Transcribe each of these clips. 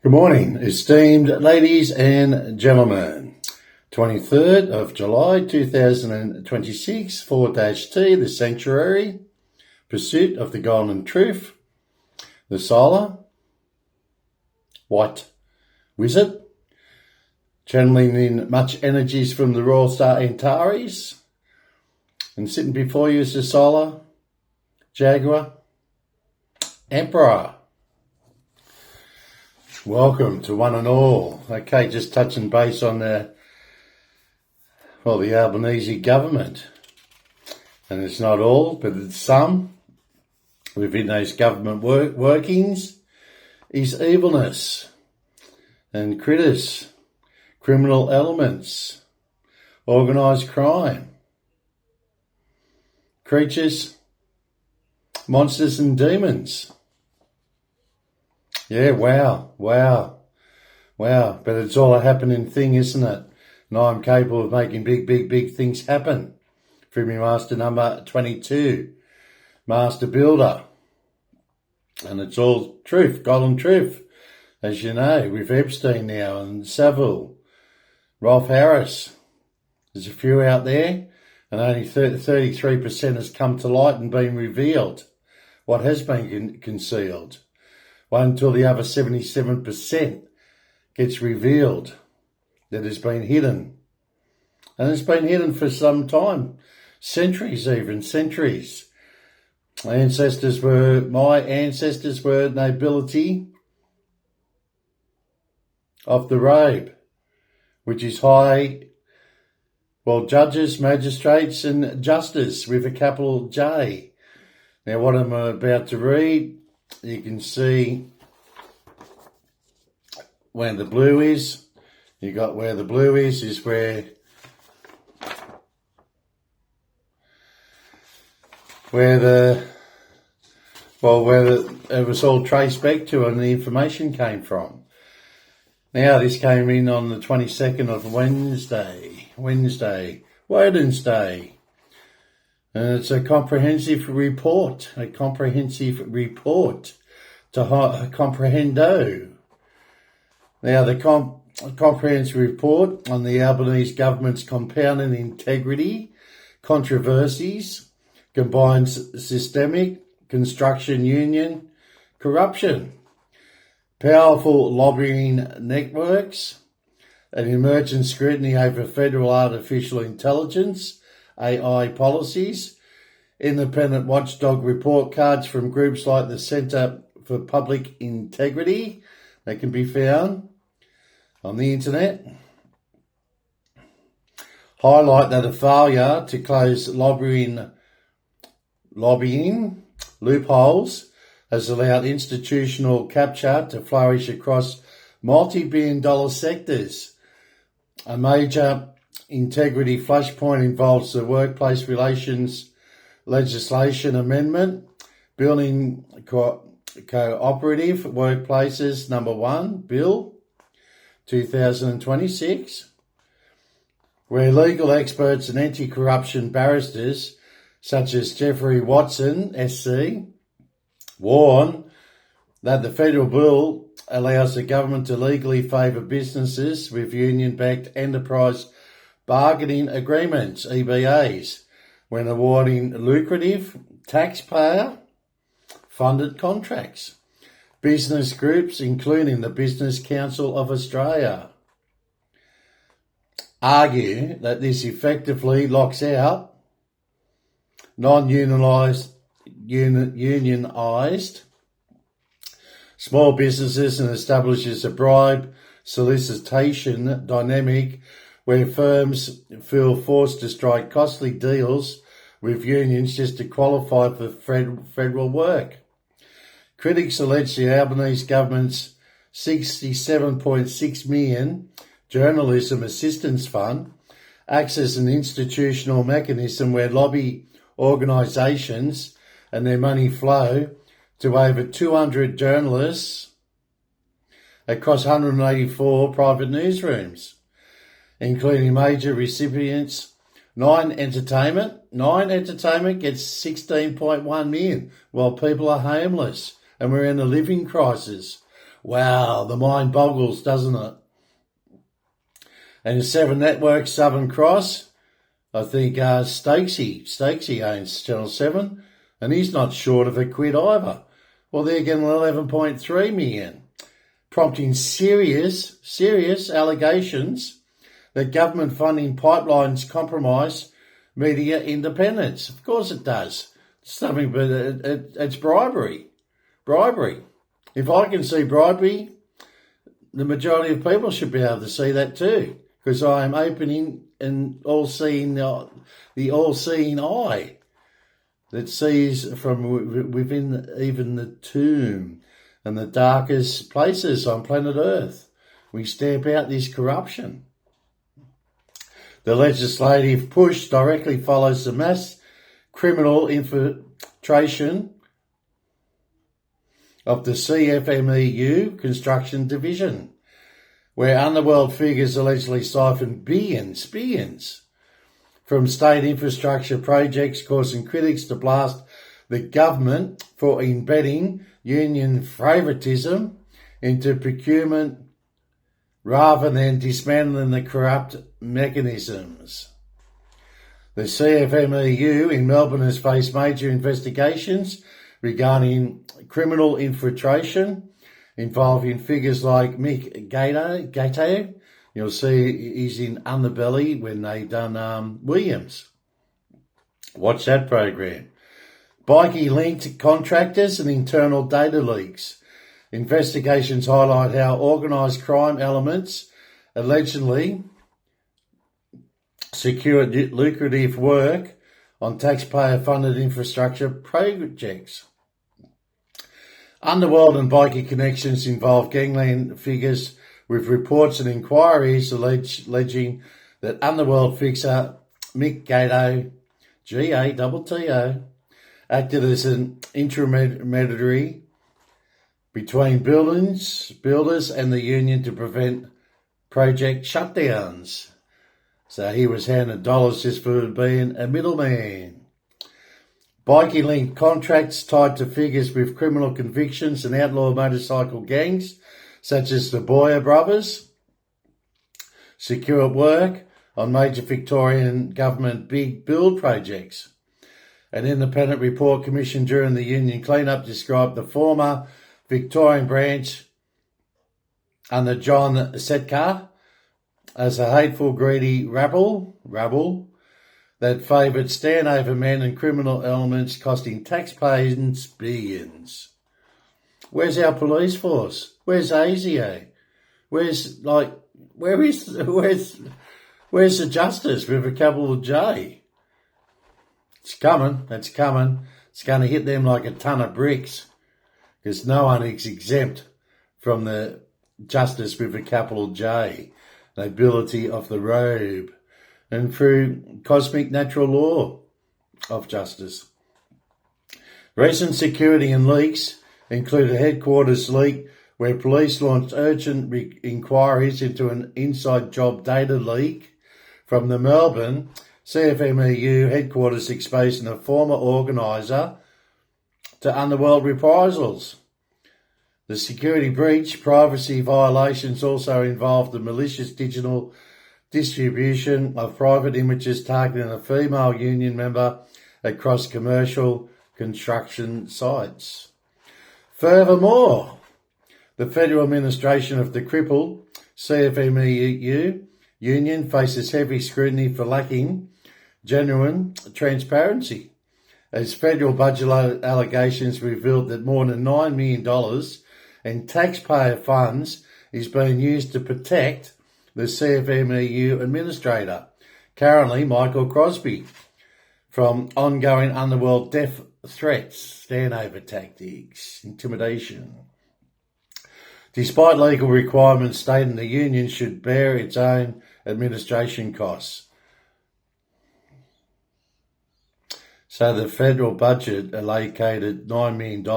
Good morning, esteemed ladies and gentlemen. 23rd of July 2026, 4-T, the Sanctuary, Pursuit of the Golden Truth, the Solar White Wizard, channeling in much energies from the Royal Star Antares, and sitting before you is the Solar Jaguar Emperor. Welcome to one and all. Okay, just touching base on the Albanese government. And it's not all, but it's some. Within those government workings is evilness and critters, criminal elements, organised crime, creatures, monsters and demons. Yeah, wow. But it's all a happening thing, isn't it? And I'm capable of making big things happen. Through my master number 22, master builder. And it's all truth, golden truth. As you know, with Epstein now and Savile, Rolf Harris. There's a few out there, and only 33% has come to light and been revealed. What has been concealed? Wait until the other 77% gets revealed that has been hidden. And it's been hidden for some time, centuries even, centuries. My ancestors were nobility of the robe, which is high, judges, magistrates and justice with a capital J. Now what I'm about to read, you can see where the blue is. You got where the blue is where it was all traced back to and the information came from. Now this came in on the 22nd of Wednesday, Wednesday. And it's a comprehensive report to comprehendo. Now, the comprehensive report on the Albanese government's compounding integrity, controversies, combined systemic, construction union, corruption, powerful lobbying networks, an emergent scrutiny over federal artificial intelligence, AI policies, independent watchdog report cards from groups like the Centre for Public Integrity that can be found on the internet, highlight that a failure to close lobbying loopholes has allowed institutional capture to flourish across multi-billion-dollar sectors. A major integrity flashpoint involves the Workplace Relations Legislation Amendment, Building Cooperative Workplaces Number 1, Bill 2026, where legal experts and anti-corruption barristers such as Jeffrey Watson, SC, warn that the federal bill allows the government to legally favour businesses with union-backed enterprise bargaining agreements, EBAs, when awarding lucrative taxpayer-funded contracts. Business groups, including the Business Council of Australia, argue that this effectively locks out non-unionised small businesses and establishes a bribe solicitation dynamic where firms feel forced to strike costly deals with unions just to qualify for federal work. Critics allege the Albanese government's $67.6 million Journalism Assistance Fund acts as an institutional mechanism where lobby organisations and their money flow to over 200 journalists across 184 private newsrooms, including major recipients. Nine Entertainment gets 16.1 million while people are homeless and we're in a living crisis. Wow, the mind boggles, doesn't it? And 7 Networks, Southern Cross, I think Stokesy owns Channel 7, and he's not short of a quid either. Well, they're getting 11.3 million, prompting serious allegations that government funding pipelines compromise media independence. Of course it does. Something, but it's bribery. Bribery. If I can see bribery, the majority of people should be able to see that too, because I am opening and all-seeing the all-seeing eye that sees from within even the tomb and the darkest places on planet Earth. We stamp out this corruption. The legislative push directly follows the mass criminal infiltration of the CFMEU construction division, where underworld figures allegedly siphoned billions from state infrastructure projects, causing critics to blast the government for embedding union favouritism into procurement rather than dismantling the corrupt mechanisms. The CFMEU in Melbourne has faced major investigations regarding criminal infiltration involving figures like Mick Gato. You'll see he's in Underbelly when they done Williams. Watch that program. Bikie-linked contractors and internal data leaks. Investigations highlight how organised crime elements allegedly secured lucrative work on taxpayer-funded infrastructure projects. Underworld and bikie connections involve gangland figures, with reports and inquiries alleging that Underworld fixer Mick Gato, G-A-T-T-O, acted as an intermediary between builders and the union to prevent project shutdowns. So he was handed dollars just for being a middleman. Bikie-linked contracts tied to figures with criminal convictions and outlaw motorcycle gangs, such as the Boyer brothers, secured work on major Victorian government big build projects. An independent report commissioned during the union clean-up described the former Victorian branch under John Setka as a hateful, greedy rabble that favoured standover men and criminal elements, costing taxpayers billions. Where's our police force? Where's ASIO? Where's the justice with a capital J? It's coming. It's coming. It's going to hit them like a ton of bricks, because no one is exempt from the justice with a capital J, nobility of the robe, and through cosmic natural law of justice. Recent security and leaks include a headquarters leak where police launched urgent inquiries into an inside job data leak from the Melbourne CFMEU headquarters, exposing a former organiser to underworld reprisals. The security breach privacy violations also involved the malicious digital distribution of private images targeting a female union member across commercial construction sites. Furthermore, the Federal Administration of the crippled CFMEU union faces heavy scrutiny for lacking genuine transparency, as federal budget allegations revealed that more than $9 million in taxpayer funds is being used to protect the CFMEU administrator, currently Michael Crosby, from ongoing underworld death threats, standover tactics, intimidation. Despite legal requirements stating the union should bear its own administration costs. So the federal budget allocated $9 million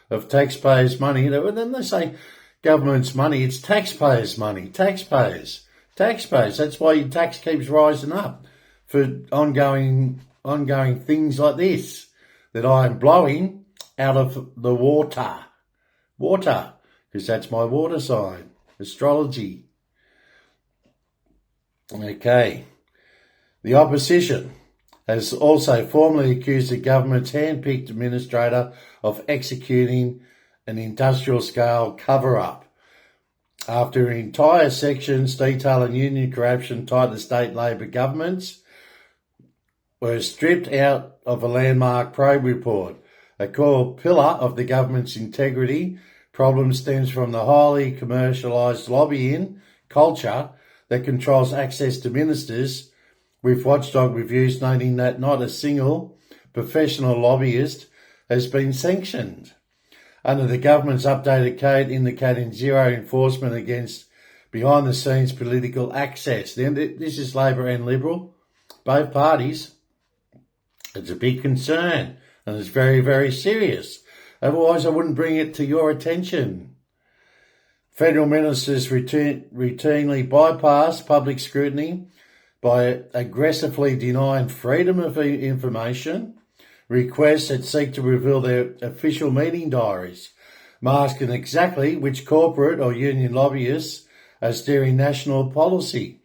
of taxpayers' money. And then they say government's money, it's taxpayers' money. Taxpayers. That's why your tax keeps rising up for ongoing things like this that I am blowing out of the water. because that's my water sign. Astrology. Okay. The opposition has also formally accused the government's hand-picked administrator of executing an industrial-scale cover-up after entire sections detailing union corruption tied to state Labor governments were stripped out of a landmark probe report. A core pillar of the government's integrity problem stems from the highly commercialised lobbying culture that controls access to ministers, with watchdog reviews noting that not a single professional lobbyist has been sanctioned. Under the government's updated code indicating zero enforcement against behind-the-scenes political access. Then this is Labor and Liberal, both parties. It's a big concern, and it's very, very serious. Otherwise, I wouldn't bring it to your attention. Federal ministers routinely bypass public scrutiny by aggressively denying freedom of information, requests that seek to reveal their official meeting diaries, masking exactly which corporate or union lobbyists are steering national policy.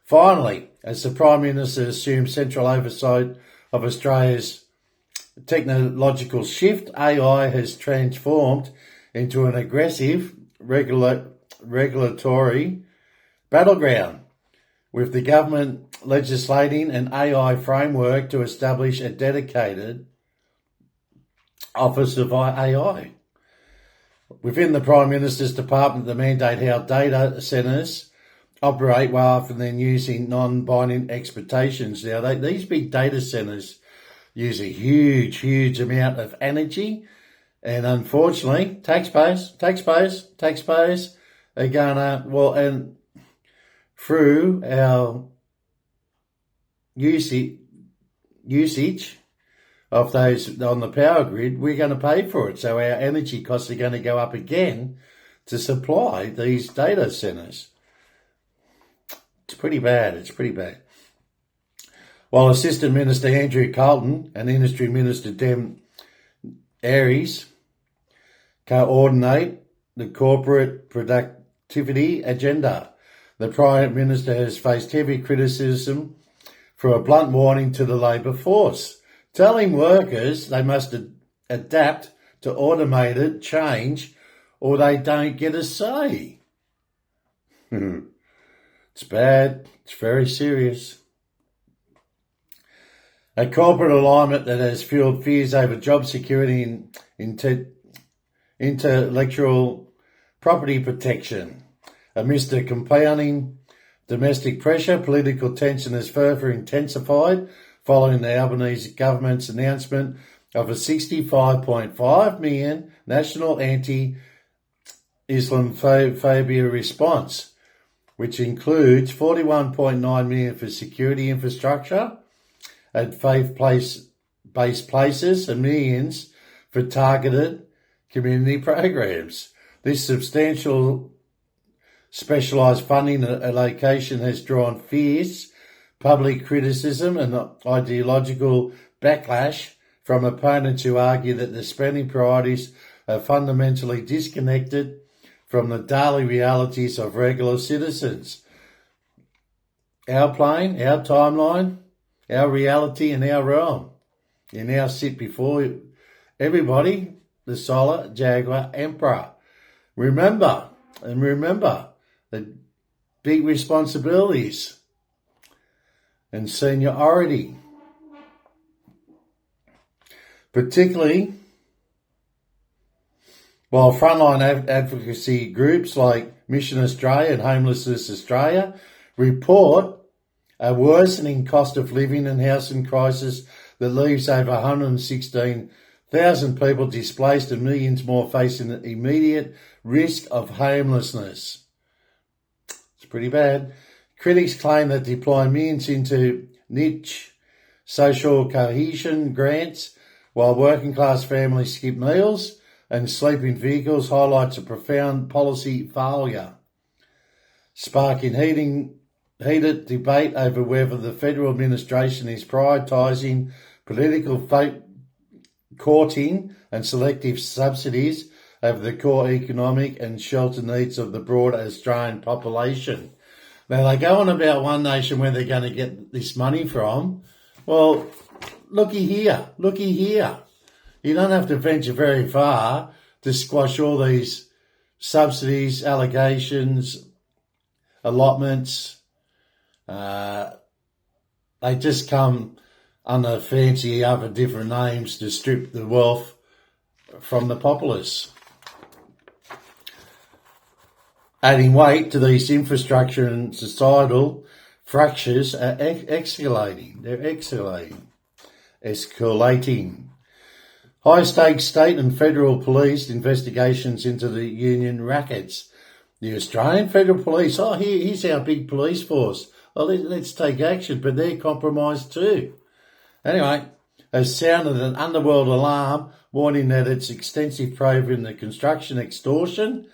Finally, as the Prime Minister assumes central oversight of Australia's technological shift, AI has transformed into an aggressive regulatory battleground, with the government legislating an AI framework to establish a dedicated Office of AI within the Prime Minister's department to mandate how data centres operate rather than using non-binding expectations. Now, these big data centres use a huge amount of energy, and unfortunately, taxpayers are gonna, and through our usage of those on the power grid, we're going to pay for it. So our energy costs are going to go up again to supply these data centres. It's pretty bad. While Assistant Minister Andrew Carlton and Industry Minister Dem Aries coordinate the corporate productivity agenda, the Prime Minister has faced heavy criticism for a blunt warning to the labour force, telling workers they must adapt to automated change or they don't get a say. It's bad. It's very serious. A corporate alignment that has fueled fears over job security and intellectual property protection. Amidst the compounding domestic pressure, political tension has further intensified following the Albanese government's announcement of a $65.5 million national anti-Islamophobia response, which includes $41.9 million for security infrastructure at faith-based places and millions for targeted community programs. This substantial specialised funding allocation has drawn fierce public criticism and ideological backlash from opponents who argue that the spending priorities are fundamentally disconnected from the daily realities of regular citizens. Our plane, our timeline, our reality and our realm. You now sit before everybody, the Solar Jaguar Emperor. Remember the big responsibilities and seniority, particularly while frontline advocacy groups like Mission Australia and Homelessness Australia report a worsening cost of living and housing crisis that leaves over 116,000 people displaced and millions more facing the immediate risk of homelessness. It's pretty bad. Critics claim that deploying millions into niche social cohesion grants while working class families skip meals and sleep in vehicles highlights a profound policy failure, sparking heated debate over whether the federal administration is prioritising political vote courting and selective subsidies over the core economic and shelter needs of the broader Australian population. Now, they go on about One Nation where they're going to get this money from. Well, looky here. You don't have to venture very far to squash all these subsidies, allegations, allotments. They just come under fancy other different names to strip the wealth from the populace. Adding weight to these infrastructure and societal fractures are escalating. They're escalating. High-stakes state and federal police investigations into the union rackets. The Australian Federal Police, here's our big police force. Let's take action, but they're compromised too. Anyway, has sounded an underworld alarm, warning that its extensive probe in the construction extortion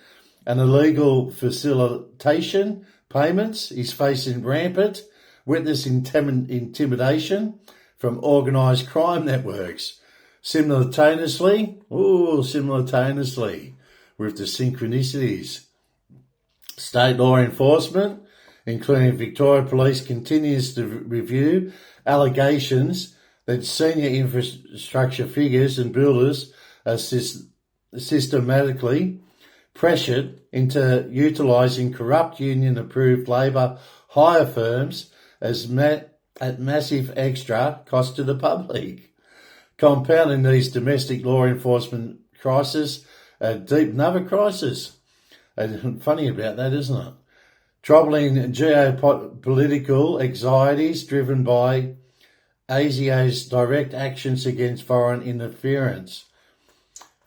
and illegal facilitation payments is facing rampant witness intimidation from organised crime networks. Simultaneously with the synchronicities. State law enforcement, including Victoria Police, continues to review allegations that senior infrastructure figures and builders are systematically pressured into utilising corrupt union-approved labour hire firms at massive extra cost to the public. Compounding these domestic law enforcement crises, another crisis. Funny about that, isn't it? Troubling geopolitical anxieties driven by ASIO's direct actions against foreign interference.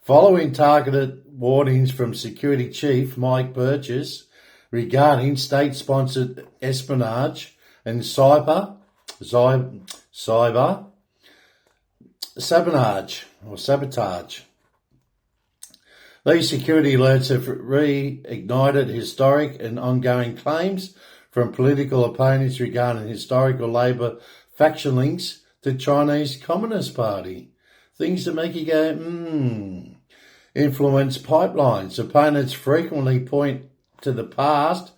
Following targeted warnings from Security Chief Mike Burgess regarding state-sponsored espionage and cyber sabotage. These security alerts have reignited historic and ongoing claims from political opponents regarding historical Labour faction links to Chinese Communist Party. Things that make you go, Influence pipelines. Opponents frequently point to the past.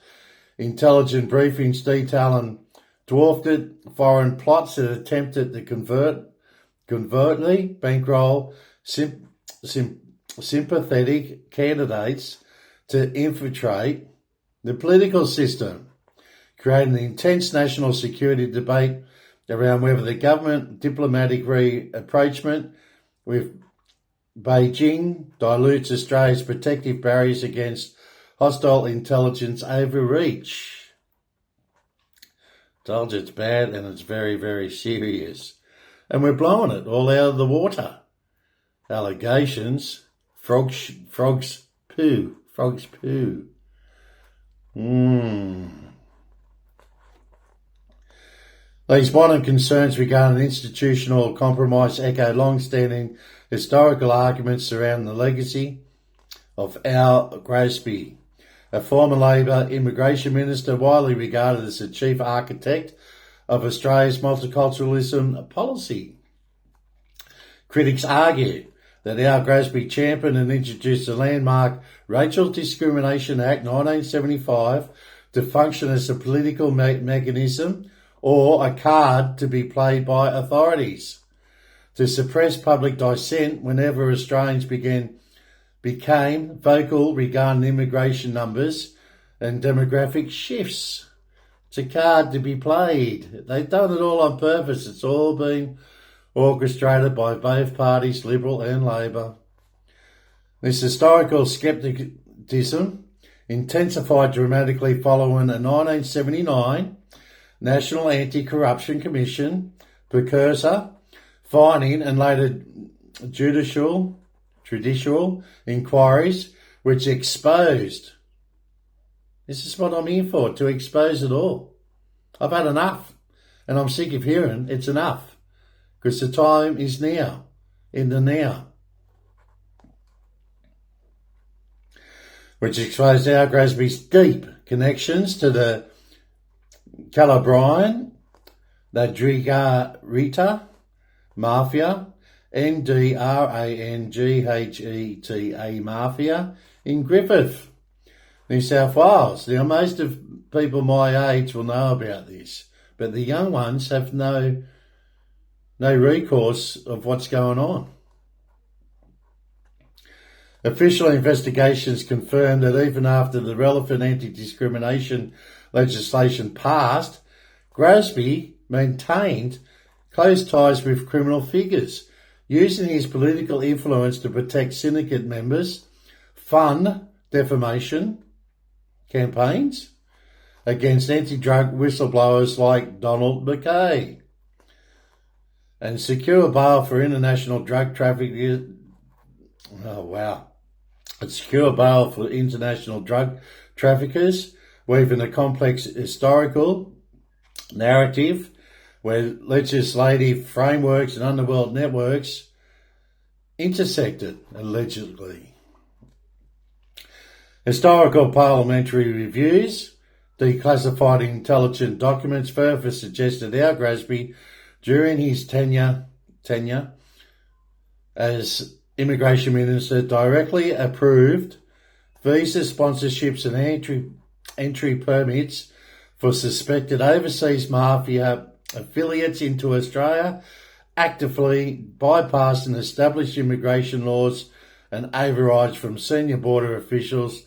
Intelligent briefings detailing dwarfed foreign plots that attempted to covertly bankroll sympathetic candidates to infiltrate the political system, creating an intense national security debate around whether the government diplomatic rapprochement with Beijing dilutes Australia's protective barriers against hostile intelligence overreach. Told you it's bad and it's very, very serious. And we're blowing it all out of the water. Allegations, frogs poo. These modern concerns regarding institutional compromise echo long-standing historical arguments surrounding the legacy of R-SRY2627, a former Labor immigration minister widely regarded as the chief architect of Australia's multiculturalism policy. Critics argue that R-SRY2627 championed and introduced the landmark Racial Discrimination Act 1975 to function as a political mechanism or a card to be played by authorities to suppress public dissent whenever Australians became vocal regarding immigration numbers and demographic shifts. It's a card to be played. They've done it all on purpose. It's all been orchestrated by both parties, Liberal and Labor. This historical scepticism intensified dramatically following a 1979 National Anti-Corruption Commission precursor finding and later judicial inquiries which exposed. This is what I'm here for, to expose it all. I've had enough, and I'm sick of hearing it's enough, because the time is now, in the now. Which exposed R-SRY2627's deep connections to the Calabrian, the Drigarita Mafia, NDRANGHETA Mafia in Griffith, New South Wales. Now, most of people my age will know about this, but the young ones have no recourse of what's going on. Official investigations confirmed that even after the relevant anti-discrimination legislation passed, Grasby maintained close ties with criminal figures, using his political influence to protect syndicate members, fund defamation campaigns against anti-drug whistleblowers like Donald McKay, and secure bail for international drug traffickers. Oh, wow. A secure bail for international drug traffickers, weaving a complex historical narrative where legislative frameworks and underworld networks intersected, allegedly. Historical parliamentary reviews, declassified intelligence documents further suggested how Grasby, during his tenure as Immigration Minister, directly approved visa sponsorships and entry permits for suspected overseas mafia affiliates into Australia, actively bypassing established immigration laws and overrides from senior border officials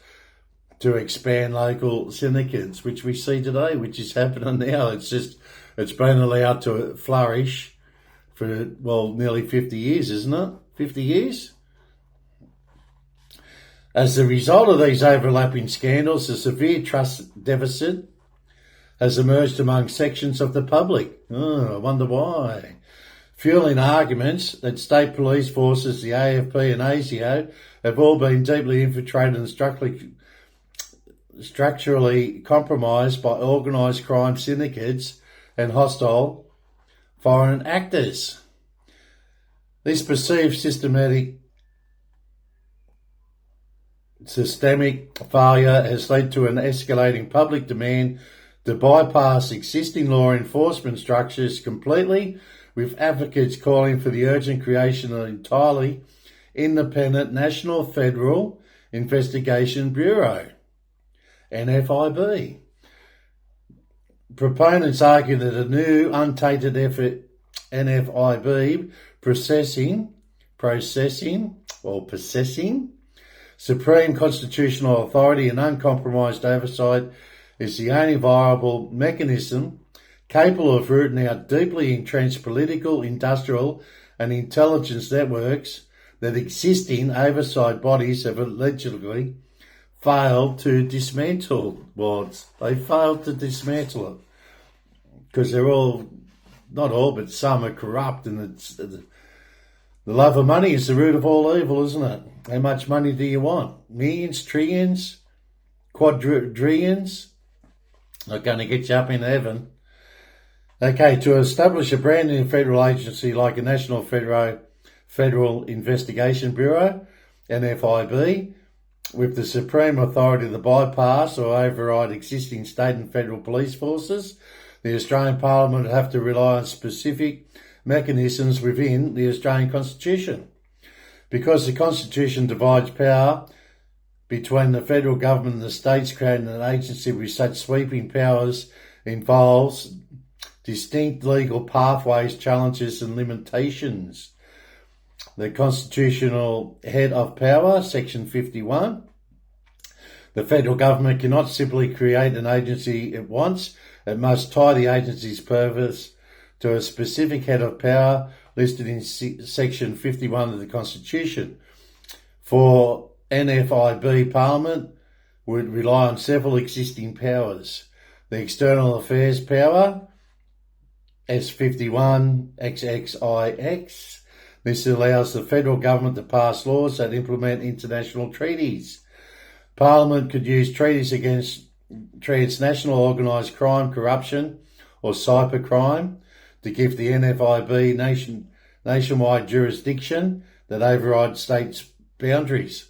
to expand local syndicates, which we see today, which is happening now. It's been allowed to flourish for, well, nearly 50 years, isn't it? 50 years? As a result of these overlapping scandals, a severe trust deficit has emerged among sections of the public. I wonder why. Fueling arguments that state police forces, the AFP and ASIO, have all been deeply infiltrated and structurally compromised by organised crime syndicates and hostile foreign actors. This perceived systemic failure has led to an escalating public demand to bypass existing law enforcement structures completely, with advocates calling for the urgent creation of an entirely independent National Federal Investigation Bureau, NFIB. Proponents argue that a new, untainted effort, NFIB, possessing supreme constitutional authority and uncompromised oversight, is the only viable mechanism capable of rooting out deeply entrenched political, industrial and intelligence networks that existing oversight bodies have allegedly failed to dismantle. Well, they failed to dismantle it because they're all, not all, but some are corrupt, and it's the love of money is the root of all evil, isn't it? How much money do you want? Millions, trillions, quadrillions? Not going to get you up in heaven. Okay, to establish a brand new federal agency like a National Federal Investigation Bureau, NFIB, with the supreme authority to bypass or override existing state and federal police forces, the Australian Parliament would have to rely on specific mechanisms within the Australian Constitution. Because the Constitution divides power between the federal government and the states, creating an agency with such sweeping powers involves distinct legal pathways, challenges and limitations. The constitutional head of power, Section 51. The federal government cannot simply create an agency it wants. It must tie the agency's purpose to a specific head of power listed in Section 51 of the Constitution. For NFIB, Parliament would rely on several existing powers. The external affairs power, S51XXIX. This allows the federal government to pass laws that implement international treaties. Parliament could use treaties against transnational organised crime, corruption or cybercrime to give the NFIB nationwide jurisdiction that overrides states' boundaries.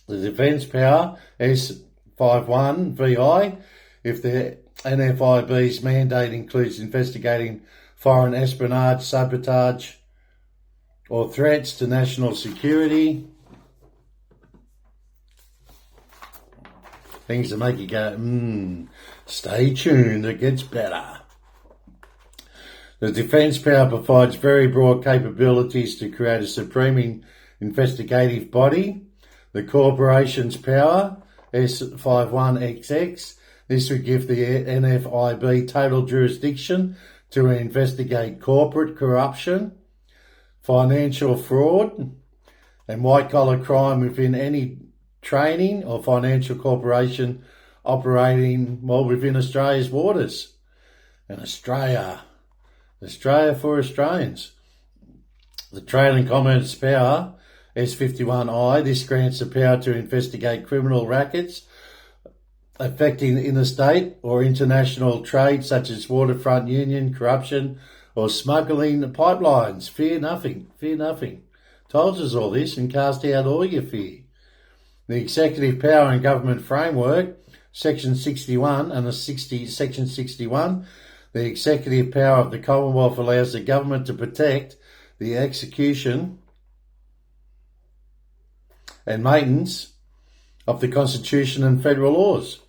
The defence power, S51VI, if the NFIB's mandate includes investigating foreign espionage, sabotage or threats to national security. Things that make you go, stay tuned, it gets better. The defence power provides very broad capabilities to create a supreme investigative body. The corporation's power, S51XX, this would give the NFIB total jurisdiction to investigate corporate corruption, financial fraud, and white-collar crime within any training or financial corporation operating within Australia's waters. And Australia for Australians. The Trade and Commerce Power, S51I, this grants the power to investigate criminal rackets affecting interstate or international trade such as waterfront union, corruption or smuggling pipelines. Fear nothing. Told us all this and cast out all your fear. The Executive Power and Government Framework, Section 61 and Section 61, the executive power of the Commonwealth allows the government to protect the execution and maintenance of the Constitution and federal laws.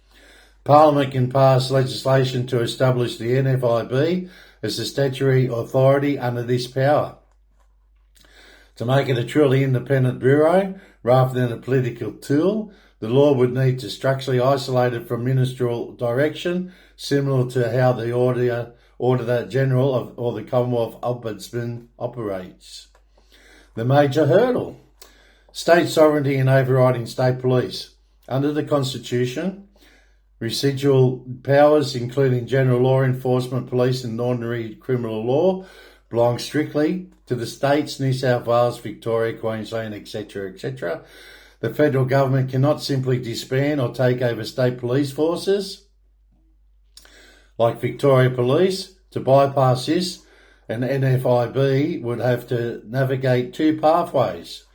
Parliament can pass legislation to establish the NFIB as the statutory authority under this power. To make it a truly independent bureau rather than a political tool, the law would need to structurally isolate it from ministerial direction, similar to how the Auditor General or the Commonwealth Ombudsman operates. The major hurdle: state sovereignty and overriding state police. Under the Constitution, residual powers, including general law enforcement, police and ordinary criminal law, belong strictly to the states, New South Wales, Victoria, Queensland, etc., etc. The federal government cannot simply disband or take over state police forces like Victoria Police. To bypass this, an NFIB would have to navigate two pathways: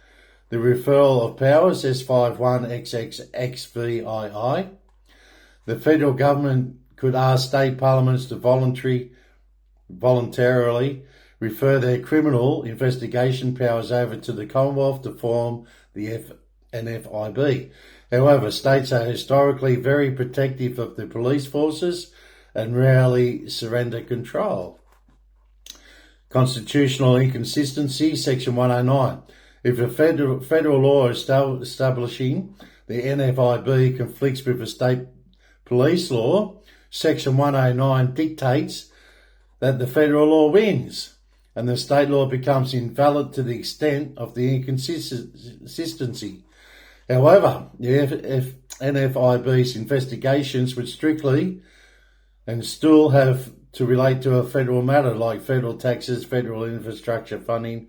the referral of powers, S51XXXVII. The federal government could ask state parliaments to voluntarily refer their criminal investigation powers over to the Commonwealth to form the NFIB. However, states are historically very protective of the police forces and rarely surrender control. Constitutional inconsistency, Section 109. If a federal law establishing the NFIB conflicts with a state police law, Section 109 dictates that the federal law wins and the state law becomes invalid to the extent of the inconsistency. However, if NFIB's investigations would strictly and still have to relate to a federal matter like federal taxes, federal infrastructure funding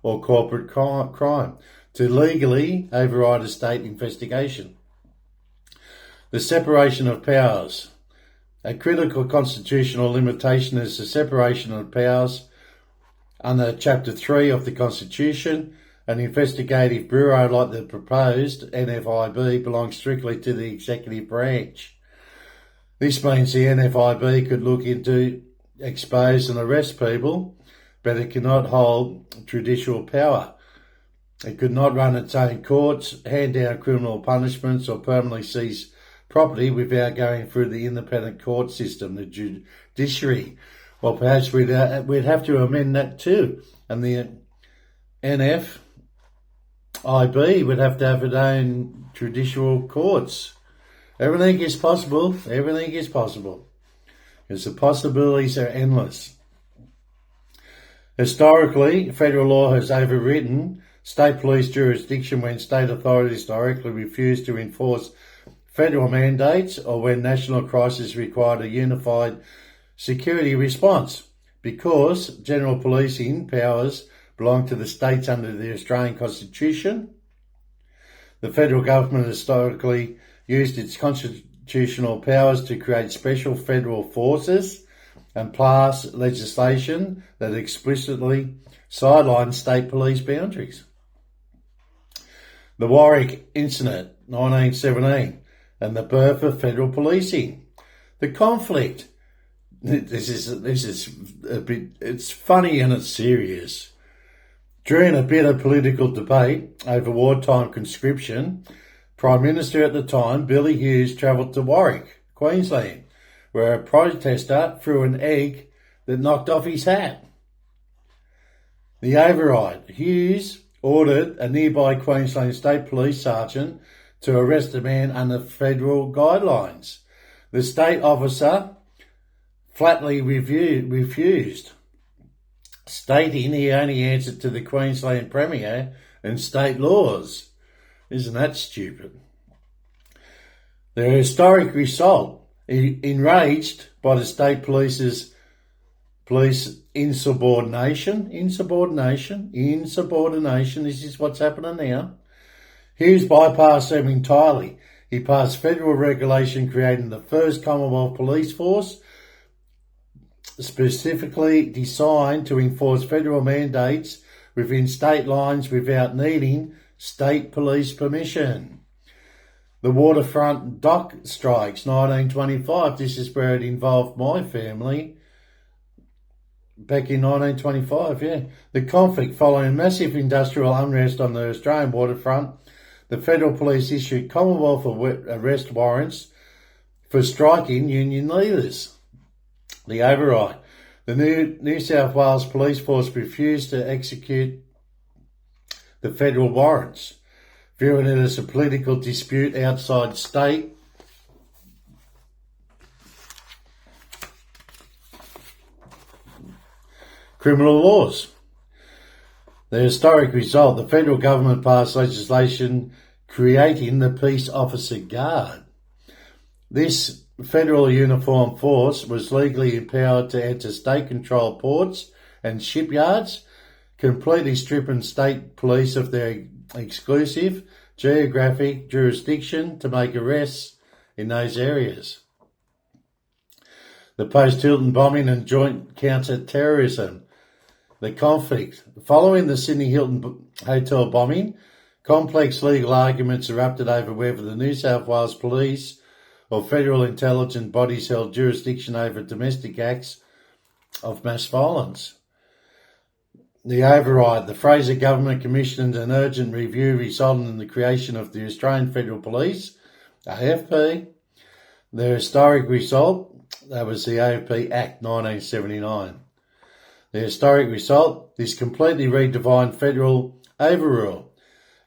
or corporate crime to legally override a state investigation. The separation of powers. A critical constitutional limitation is the separation of powers under Chapter 3 of the Constitution. An investigative bureau like the proposed NFIB belongs strictly to the executive branch. This means the NFIB could look into, expose and arrest people, but it cannot hold judicial power. It could not run its own courts, hand down criminal punishments or permanently seize property without going through the independent court system, the judiciary. Well, perhaps we'd have to amend that too. And the NFIB would have to have its own judicial courts. Everything is possible. Everything is possible. Because the possibilities are endless. Historically, federal law has overridden state police jurisdiction when state authorities directly refuse to enforce federal mandates or when national crises required a unified security response. Because general policing powers belong to the states under the Australian Constitution, the federal government historically used its constitutional powers to create special federal forces and pass legislation that explicitly sidelines state police boundaries. The Warwick Incident, 1917, and the birth of federal policing. The conflict. This is a bit, it's funny and it's serious. During a bitter political debate over wartime conscription, Prime Minister at the time, Billy Hughes, travelled to Warwick, Queensland, where a protester threw an egg that knocked off his hat. The override. Hughes ordered a nearby Queensland State Police sergeant to arrest a man under federal guidelines. The state officer flatly refused, stating he only answered to the Queensland Premier and state laws. Isn't that stupid? The historic result, enraged by the state police insubordination, this is what's happening now. Hughes bypassed them entirely. He passed federal regulation creating the first Commonwealth police force, specifically designed to enforce federal mandates within state lines without needing state police permission. The waterfront dock strikes, 1925. This is where it involved my family back in 1925, yeah. The conflict following massive industrial unrest on the Australian waterfront, the federal police issued Commonwealth arrest warrants for striking union leaders. The override. The New South Wales Police Force refused to execute the federal warrants, viewing it as a political dispute outside state. Criminal laws. The historic result, the federal government passed legislation creating the Peace Officer Guard. This federal uniformed force was legally empowered to enter state-controlled ports and shipyards, completely stripping state police of their exclusive geographic jurisdiction to make arrests in those areas. The post-Hilton bombing and joint counter-terrorism. The conflict. Following the Sydney Hilton Hotel bombing, complex legal arguments erupted over whether the New South Wales Police or federal intelligence bodies held jurisdiction over domestic acts of mass violence. The override. The Fraser government commissioned an urgent review resulting in the creation of the Australian Federal Police, AFP. The historic result, that was the AFP Act 1979. The historic result, this completely redefined federal overrule.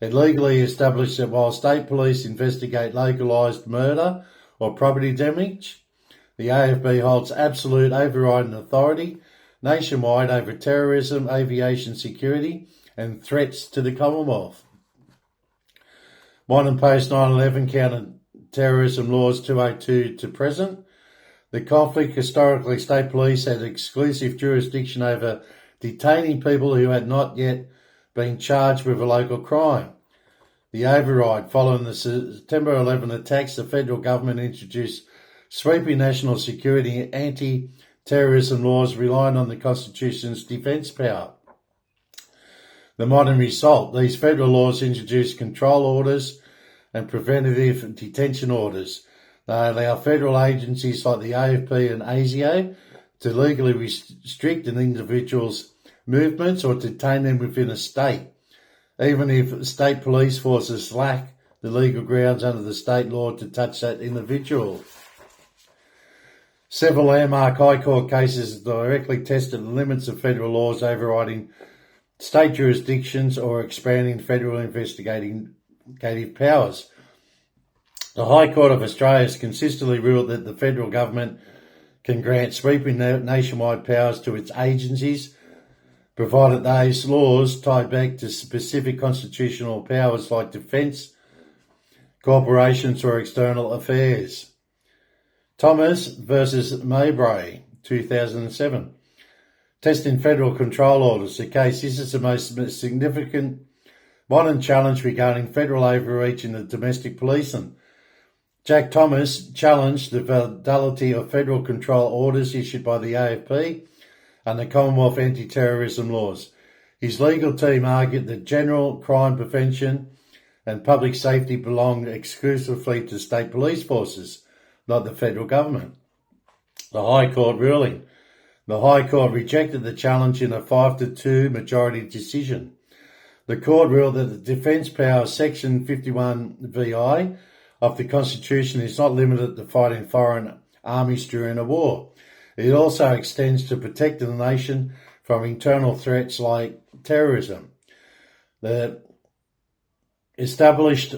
It legally established that while state police investigate localised murder or property damage, the AFP holds absolute overriding authority nationwide over terrorism, aviation security and threats to the Commonwealth. Modern post 9/11 counter-terrorism laws 202 to present. The conflict, historically, state police had exclusive jurisdiction over detaining people who had not yet been charged with a local crime. The override. Following the September 11 attacks, the federal government introduced sweeping national security anti-terrorism laws relying on the Constitution's defence power. The modern result. These federal laws introduced control orders and preventative detention orders. They allow federal agencies like the AFP and ASIO to legally restrict an individual's movements or detain them within a state, even if state police forces lack the legal grounds under the state law to touch that individual. Several landmark High Court cases directly tested the limits of federal laws overriding state jurisdictions or expanding federal investigative powers. The High Court of Australia has consistently ruled that the federal government can grant sweeping nationwide powers to its agencies, provided those laws tie back to specific constitutional powers like defence, corporations or external affairs. Thomas versus Mowbray, 2007. Testing federal control orders. The case, this is the most significant modern challenge regarding federal overreach in the domestic policing. Jack Thomas challenged the validity of federal control orders issued by the AFP and the Commonwealth anti-terrorism laws. His legal team argued that general crime prevention and public safety belong exclusively to state police forces, not the federal government. The High Court ruling. The High Court rejected the challenge in a 5-2 majority decision. The court ruled that the defence power of Section 51 VI of the Constitution is not limited to fighting foreign armies during a war. It also extends to protecting the nation from internal threats like terrorism. This established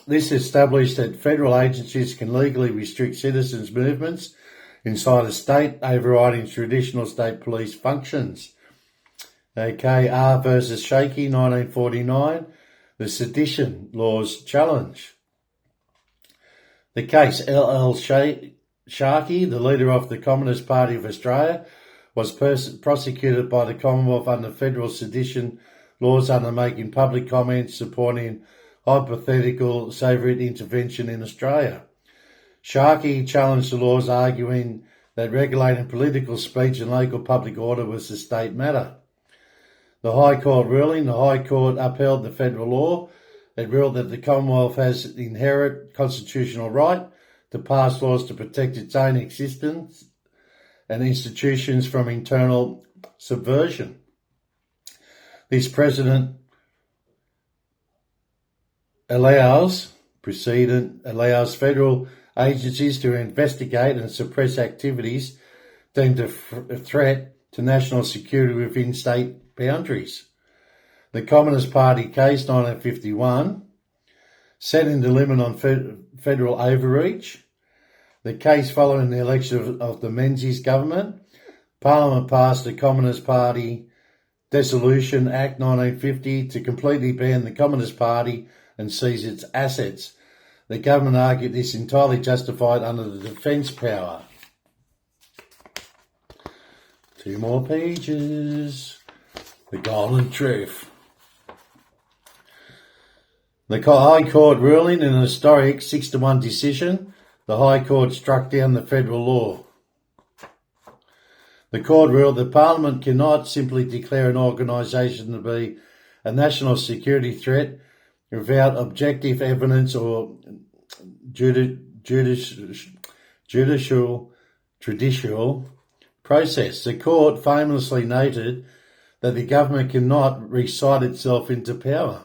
that federal agencies can legally restrict citizens' movements inside a state, overriding traditional state police functions. Okay, R versus Shaky, 1949, the sedition laws challenge. The case L.L. Sharkey, the leader of the Communist Party of Australia, was prosecuted by the Commonwealth under federal sedition laws under making public comments supporting hypothetical Soviet intervention in Australia. Sharkey challenged the laws, arguing that regulating political speech and local public order was a state matter. The High Court ruling, the High Court upheld the federal law. It ruled that the Commonwealth has the inherent constitutional right to pass laws to protect its own existence and institutions from internal subversion. This precedent allows federal agencies to investigate and suppress activities deemed a threat to national security within state boundaries. The Communist Party case 1951, setting the limit on federal overreach. The case following the election of the Menzies government, Parliament passed the Communist Party Dissolution Act 1950 to completely ban the Communist Party and seize its assets. The government argued this entirely justified under the defence power. 2 more pages. The golden truth. The High Court ruling in an historic 6-1 decision, the High Court struck down the federal law. The court ruled that Parliament cannot simply declare an organisation to be a national security threat without objective evidence or judicial process. The court famously noted that the government cannot recite itself into power.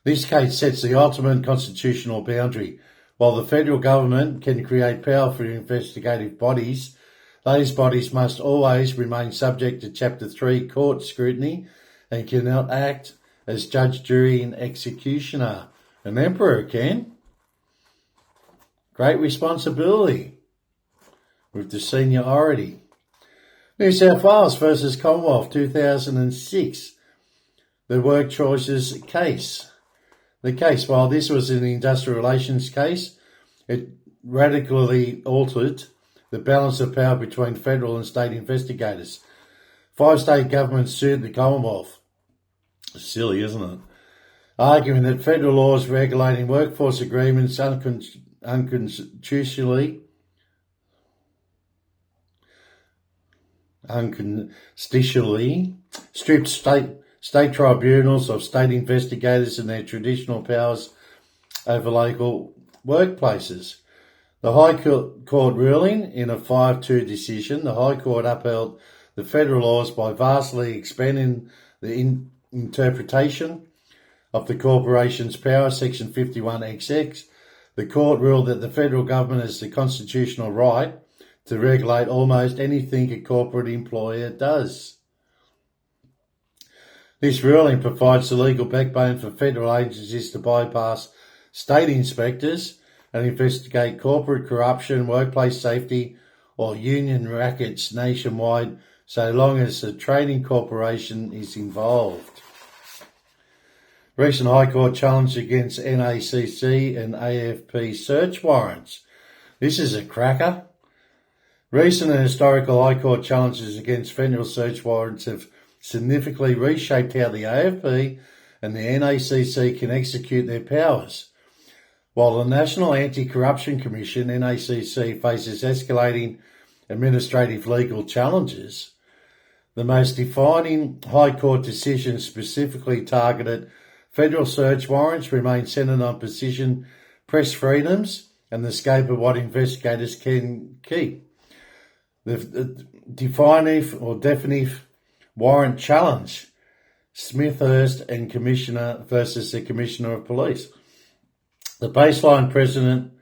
This case sets the ultimate constitutional boundary. While the federal government can create powerful investigative bodies, those bodies must always remain subject to Chapter 3 court scrutiny and cannot act as judge, jury and executioner. An emperor can. Great responsibility with the seniority. New South Wales versus Commonwealth 2006. The work choices case. The case, while this was an industrial relations case, it radically altered the balance of power between federal and state investigators. 5 state governments sued the Commonwealth. Silly, isn't it? Arguing that federal laws regulating workforce agreements unconstitutionally stripped state tribunals of state investigators and their traditional powers over local workplaces. The High Court ruling in a 5-2 decision, the High Court upheld the federal laws by vastly expanding the interpretation of the corporation's power, Section 51XX. The court ruled that the federal government has the constitutional right to regulate almost anything a corporate employer does. This ruling provides the legal backbone for federal agencies to bypass state inspectors and investigate corporate corruption, workplace safety, or union rackets nationwide, so long as the trading corporation is involved. Recent High Court challenge against NACC and AFP search warrants. This is a cracker. Recent and historical High Court challenges against federal search warrants have significantly reshaped how the AFP and the NACC can execute their powers. While the National Anti-Corruption Commission, NACC, faces escalating administrative legal challenges, the most defining High Court decisions specifically targeted federal search warrants remain centred on precision, press freedoms and the scope of what investigators can keep. The definitive warrant challenge Smithhurst and Commissioner versus the Commissioner of Police. The baseline precedent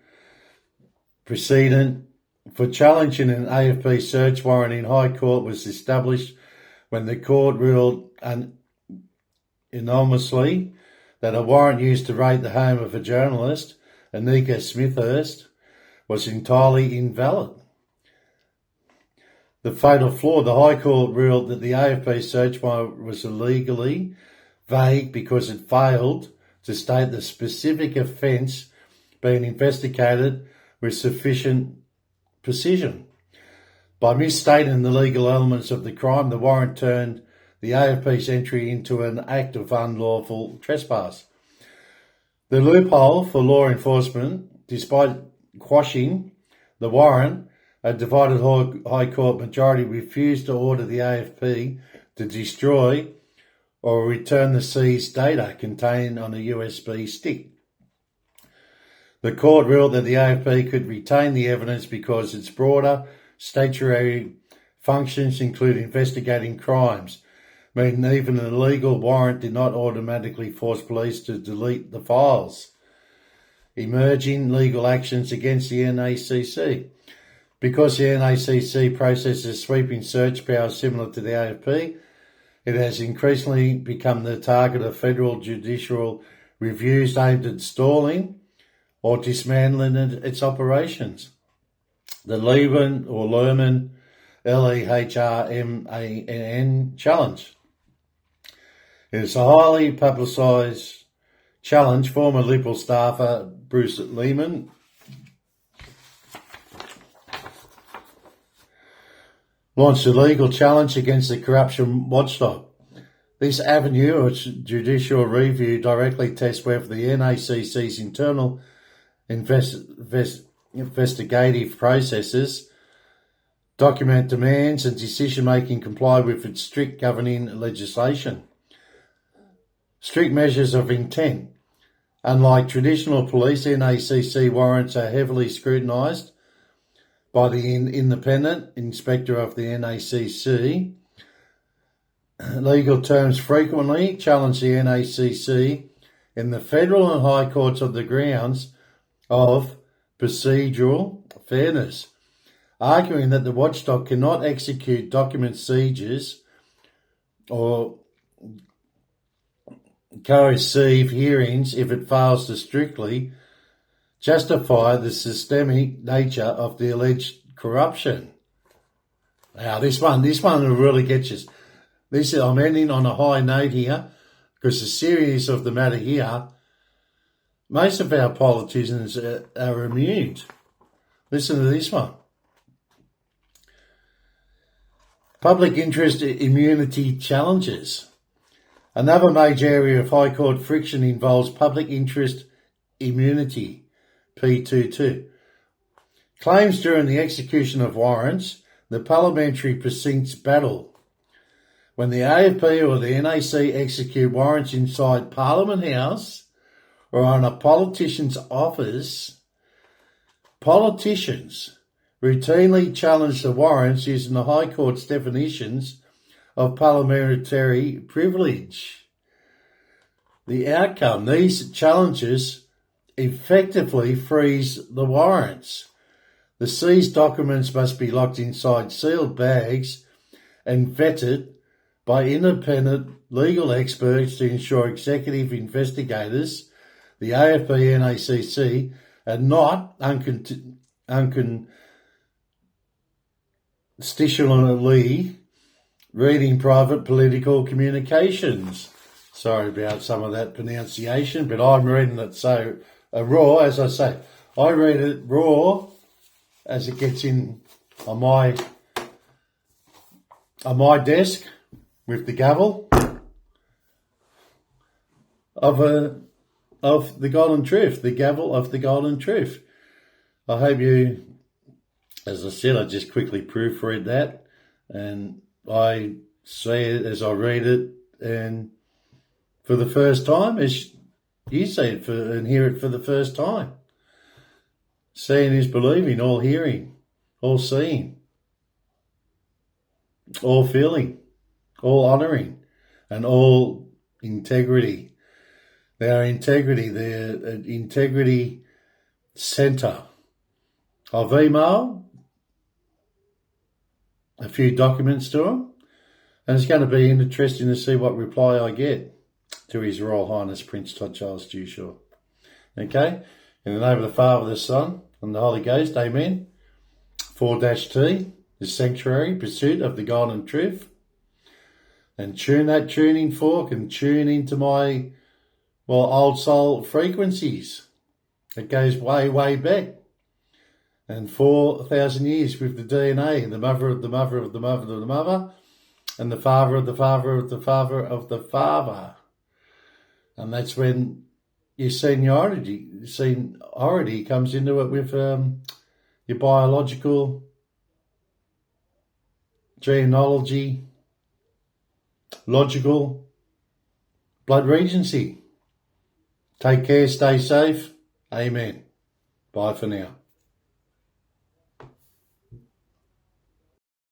for challenging an AFP search warrant in High Court was established when the court ruled unanimously that a warrant used to raid the home of a journalist, Anika Smithhurst, was entirely invalid. The fatal flaw: the High Court ruled that the AFP search warrant was illegally vague because it failed to state the specific offence being investigated with sufficient precision. By misstating the legal elements of the crime, the warrant turned the AFP's entry into an act of unlawful trespass. The loophole for law enforcement, despite quashing the warrant, a divided High Court majority refused to order the AFP to destroy or return the seized data contained on a USB stick. The court ruled that the AFP could retain the evidence because its broader statutory functions include investigating crimes, meaning even an illegal warrant did not automatically force police to delete the files. Emerging legal actions against the NACC. Because the NACC processes sweeping search powers similar to the AFP, it has increasingly become the target of federal judicial reviews aimed at stalling or dismantling its operations. The Lehman, Lehrman challenge. It is a highly publicised challenge. Former Liberal staffer Bruce Lehman launched a legal challenge against the corruption watchdog. This avenue of judicial review directly tests whether the NACC's internal investigative processes, document demands and decision-making comply with its strict governing legislation. Strict measures of intent. Unlike traditional police, NACC warrants are heavily scrutinised by the independent inspector of the NACC. Legal terms frequently challenge the NACC in the federal and high courts on the grounds of procedural fairness, arguing that the watchdog cannot execute document seizures or coercive hearings if it fails to strictly justify the systemic nature of the alleged corruption. Now, this one will really get you. I'm ending on a high note here because the serious of the matter here, most of our politicians are immune. Listen to this one. Public interest immunity challenges. Another major area of High Court friction involves public interest immunity, P22. Claims during the execution of warrants, the parliamentary precincts battle. When the AFP or the NAC execute warrants inside Parliament House or on a politician's office, politicians routinely challenge the warrants using the High Court's definitions of parliamentary privilege. The outcome, these challenges effectively freeze the warrants. The seized documents must be locked inside sealed bags and vetted by independent legal experts to ensure executive investigators, the AFP and NACC, are not unconstitutionally reading private political communications. Sorry about some of that pronunciation, but I'm reading it so raw, as I say. I read it raw as it gets in on my desk with the gavel of the golden truth, the gavel of the golden truth. I hope you, as I said, I just quickly proofread that and I say it as I read it, and for the first time, as you see it and hear it for the first time. Seeing is believing, all hearing, all seeing, all feeling, all honouring, and all integrity. Their integrity, their integrity centre. I've emailed a few documents to him, and it's going to be interesting to see what reply I get to His Royal Highness Prince Todd Charles Dushaw. Okay? In the name of the Father, the Son, and the Holy Ghost, amen. 4-T, the sanctuary, pursuit of the golden truth. And tune that tuning fork and tune into my, old soul frequencies. It goes way, way back. And 4,000 years with the DNA, the mother of the mother of the mother of the mother, and the father of the father of the father of the father. And that's when your seniority comes into it with your biological genealogy, logical blood regency. Take care, stay safe. Amen. Bye for now.